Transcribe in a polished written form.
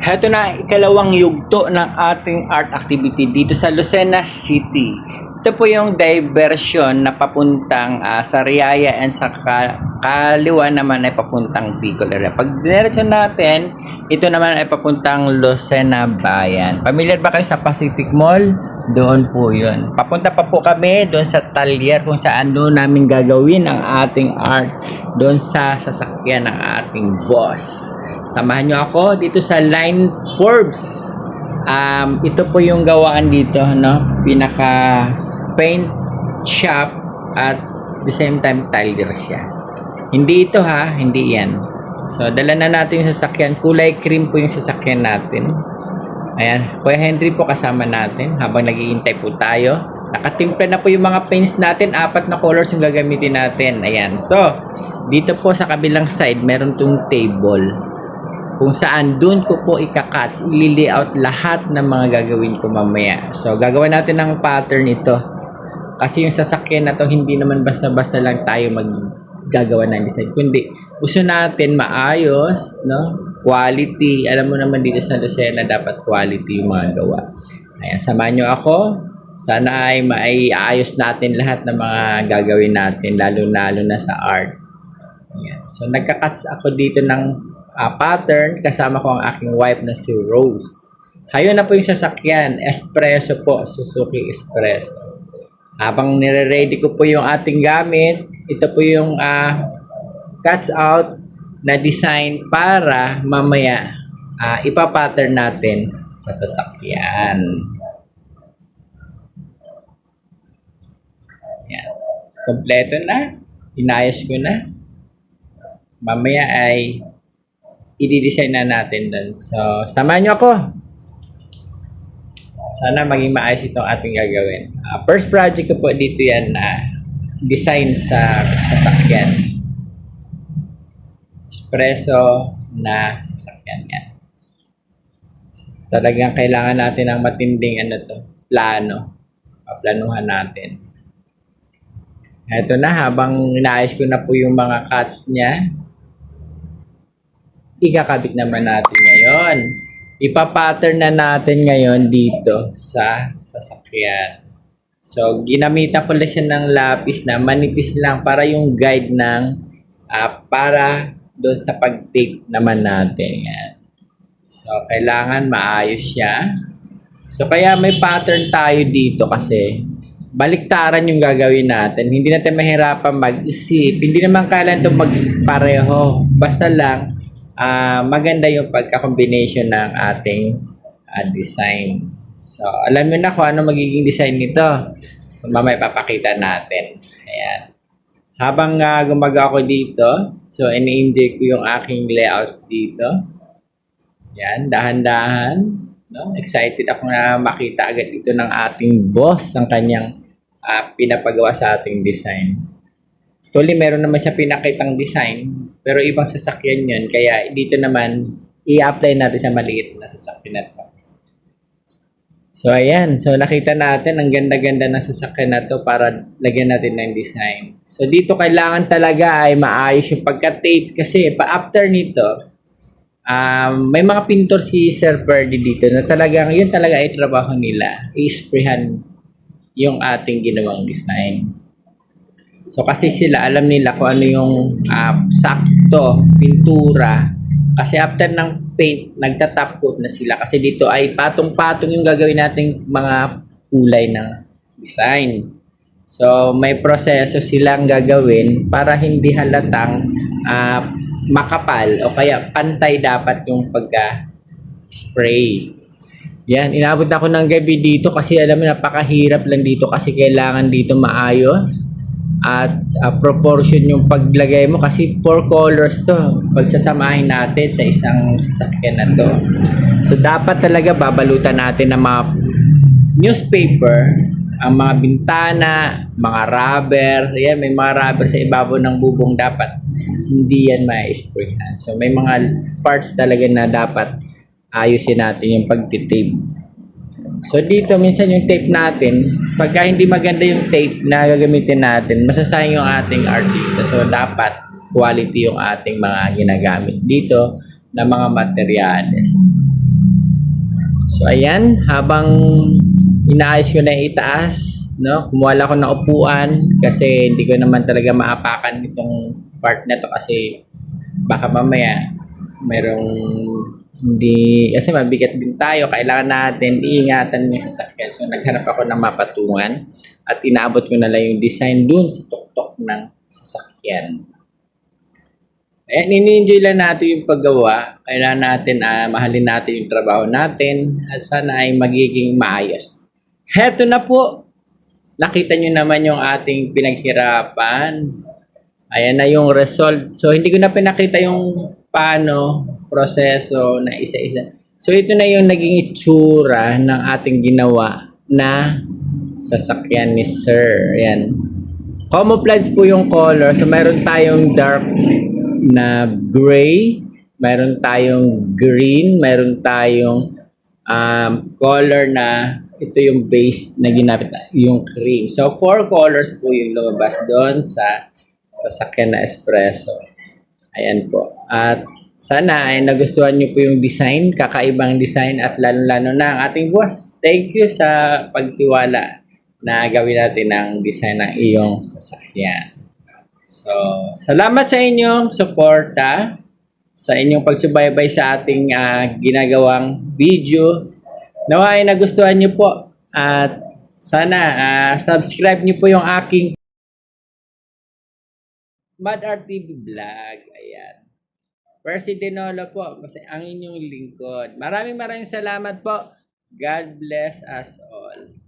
Heto na ikalawang yugto ng ating art activity dito sa Lucena City. Ito po yung diversion na papuntang Sariaya and sa kaliwa naman ay papuntang Bicol area. Pag diretso natin, ito naman ay papuntang Lucena Bayan. Familiar ba kayo sa Pacific Mall? Doon po yun. Papunta pa po kami doon sa Talyer kung saan doon namin gagawin ang ating art doon sa sasakyan ng ating boss. Samahan nyo ako dito sa Line Forbes. Ito po yung gawaan dito, no? Pinaka paint shop at the same time tiler siya. Hindi ito ha, hindi yan. So, dala na natin yung sasakyan. Kulay cream po yung sasakyan natin. Ayan, Kuya Henry po kasama natin habang naghihintay po tayo. Nakatimpla na po yung mga paints natin. 4 na colors yung gagamitin natin. Ayan, so, dito po sa kabilang side, meron tong table. Kung saan doon ko po ika-cuts, i-layout lahat ng mga gagawin ko mamaya. So, gagawin natin ng pattern ito. Kasi yung sasakyan na to, hindi naman basta-basta lang tayo maggagawa ng design. Kundi, gusto natin maayos, no? Quality. Alam mo naman dito sa Lucena, dapat quality yung mga gawa. Ayan, samahan nyo ako. Sana ay maiayos natin lahat ng mga gagawin natin, lalo-lalo na sa art. Ayan. So, nagka-cuts ako dito ng pattern, kasama ko ang aking wife na si Rose. Hayo na po yung sasakyan, espresso po, Suzuki Espresso. Habang nire-ready ko po yung ating gamit, ito po yung cuts out na design para mamaya ipa-pattern natin sa sasakyan. Yan. Kompleto na, inayos ko na. Mamaya ay i-design na natin doon. So, samahan nyo ako. Sana maging maayos itong ating gagawin. First project ko po dito yan na design sa sasakyan. Espresso na sasakyan yan. Talagang kailangan natin ng matinding plano. Paplanuhan natin. Ito na, habang inaayos ko na po yung mga cuts niya, ikakabit naman natin ngayon. Ipa-pattern na natin ngayon dito sa sasakyan. So, ginamitan ko lang siya ng lapis na manipis lang para yung guide ng para doon sa pag-tape naman natin. Yan. So, kailangan maayos siya. So, kaya may pattern tayo dito kasi baliktaran yung gagawin natin. Hindi natin mahirapan mag-isip. Hindi naman kailangan ito magpareho. Basta lang, maganda yung pagka-combination ng ating design. So, alam mo na kung ano magiging design nito. So, mamaya papakita natin. Ayan. Habang gumagawa ko dito, so, ini-enjoy ko yung aking layouts dito. Ayan, dahan-dahan. No? Excited ako na makita agad ito ng ating boss, ang kanyang pinapagawa sa ating design. Actually, meron naman siya pinakitang design, pero ibang sasakyan yun. Kaya dito naman, i-apply natin sa maliit na sasakyan na ito. So, ayan. So, nakita natin, ang ganda-ganda ng sasakyan na ito para lagyan natin ng design. So, dito kailangan talaga ay maayos yung pagka-tape. Kasi, pa-after nito, may mga pintor si Sir Ferdy dito na talagang, yun talaga ay trabaho nila. I-sprayhan yung ating ginawang design. So, kasi sila, alam nila kung ano yung sakto, pintura. Kasi after ng paint, nagta-top coat na sila. Kasi dito ay patong-patong yung gagawin nating mga kulay ng design. So, may proseso silang gagawin para hindi halatang makapal o kaya pantay dapat yung pagka-spray. Yan, inabot ako ng gabi dito kasi alam mo, napakahirap lang dito kasi kailangan dito maayos. At proportion yung paglagay mo kasi 4 colors to pagsasamahin natin sa isang sasakyan na to. So dapat talaga babalutan natin ng mga newspaper, ang mga bintana, mga rubber. Yan, may mga rubber sa ibabaw ng bubong, dapat hindi yan ma-sprayan. So may mga parts talaga na dapat ayusin natin yung pagtitape. So dito minsan yung tape natin, pagka hindi maganda yung tape na gagamitin natin, masasayang yung ating art dito. So dapat quality yung ating mga ginagamit dito na mga materyales. So ayan, habang inaayos ko na itaas, no? Kumuha lang ako ng upuan kasi hindi ko naman talaga maapakan itong part na to kasi baka mamaya merong hindi, kasi mabigat din tayo, kailangan natin iingatan yung sasakyan. So naghanap ako ng mapatungan at inaabot ko na lang yung design dun sa tuktok ng sasakyan. Ayan, ini-enjoy lang natin yung paggawa. Kailangan natin, mahalin natin yung trabaho natin at sana ay magiging maayos. Heto na po. Nakita nyo naman yung ating pinaghirapan. Ayan na yung result. So, hindi ko na pinakita yung paano, proseso na isa-isa. So, ito na yung naging itsura ng ating ginawa na sasakyan ni Sir. Ayan. Camouflage po yung color. So, mayroon tayong dark na gray, mayroon tayong green, mayroon tayong color na ito yung base na ginamit, yung cream. So, 4 colors po yung lumabas doon sa sasakyan na espresso. Ayan po. At sana ay nagustuhan nyo po yung design, kakaibang design at lalo-lalo na ang ating boss. Thank you sa pagtiwala na gawin natin ang design ng iyong sasakyan. So, salamat sa inyong suporta, sa inyong pagsubaybay sa ating ginagawang video. Nawa ay nagustuhan nyo po at sana subscribe nyo po yung aking Mad Art TV Vlog. Ayan. Percy Denolo po, ang inyong lingkod. Maraming salamat po. God bless us all.